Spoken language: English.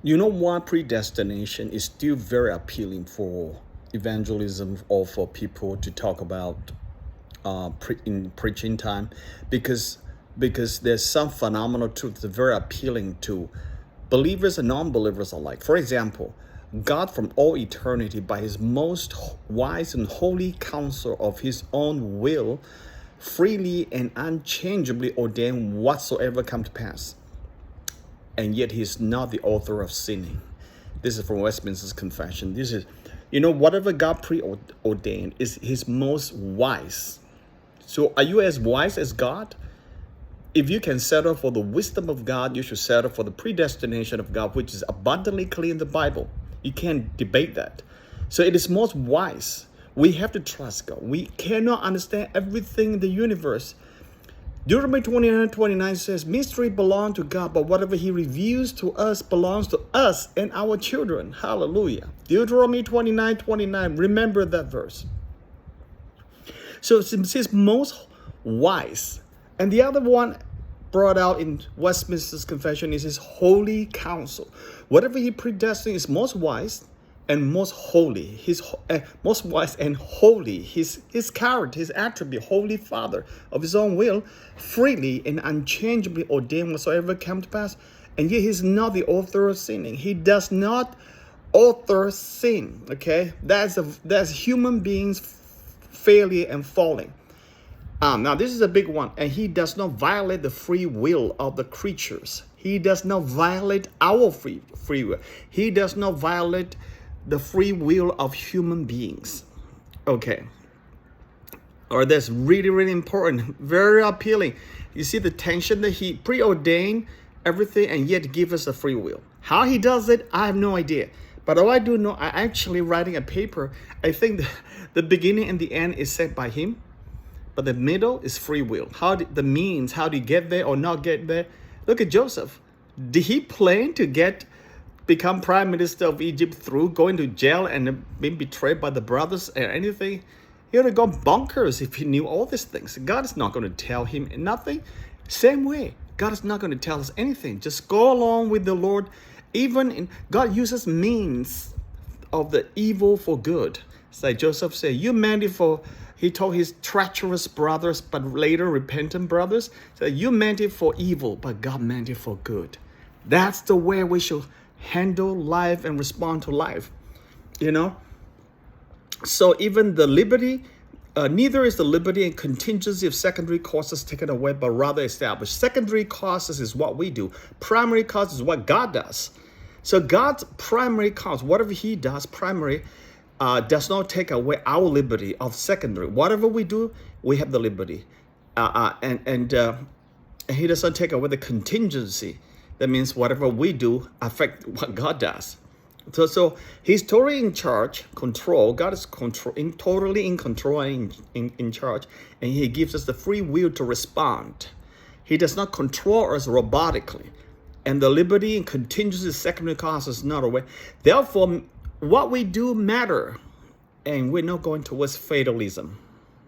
You know why predestination is still very appealing for evangelism or for people to talk about in preaching time? Because there's some phenomenal truth that's very appealing to believers and non-believers alike. For example, God from all eternity, by his most wise and holy counsel of his own will, freely and unchangeably ordained whatsoever come to pass. And yet he's not the author of sinning. This is from Westminster's Confession. This is, whatever God preordained is his most wise. So are you as wise as God? If you can settle for the wisdom of God, you should settle for the predestination of God, which is abundantly clear in the Bible. You can't debate that. So it is most wise. We have to trust God. We cannot understand everything in the universe. Deuteronomy 29:29 says, mystery belongs to God, but whatever he reveals to us belongs to us and our children. Hallelujah. Deuteronomy 29:29. Remember that verse. So it's his most wise. And the other one brought out in Westminster's Confession is his holy counsel. Whatever he predestined is most wise and most holy. His most wise and holy. His character, his attribute, Holy Father, of his own will, freely and unchangeably ordained whatsoever come to pass. And yet he's not the author of sinning. He does not author sin. Okay, that's human beings failure and falling. Now this is a big one, and he does not violate the free will of the creatures. He does not violate our free will. He does not violate the free will of human beings. Okay. Or that's really, really important. Very appealing. You see the tension that he preordained everything and yet give us a free will. How he does it, I have no idea. But all I do know, I actually writing a paper. I think the beginning and the end is set by him. But the middle is free will. How do you get there or not get there? Look at Joseph. Did he plan to become prime minister of Egypt through going to jail and being betrayed by the brothers or anything? He would have gone bonkers if he knew all these things. God is not going to tell him nothing. Same way, God is not going to tell us anything. Just go along with the Lord. God uses means of the evil for good. It's like Joseph said, you meant it for... He told his treacherous brothers, but later repentant brothers, that you meant it for evil, but God meant it for good. That's the way we should handle life and respond to life. So even the liberty, neither is the liberty and contingency of secondary causes taken away, but rather established. Secondary causes is what we do. Primary causes is what God does. So God's primary cause, whatever he does, primary, does not take away our liberty of secondary. Whatever we do, we have the liberty. And he doesn't take away the contingency. That means whatever we do affect what God does. So he's totally in charge, control. God is totally in control and in charge. And he gives us the free will to respond. He does not control us robotically. And the liberty and contingency of secondary causes is not away. Therefore, what we do matter, and we're not going towards fatalism.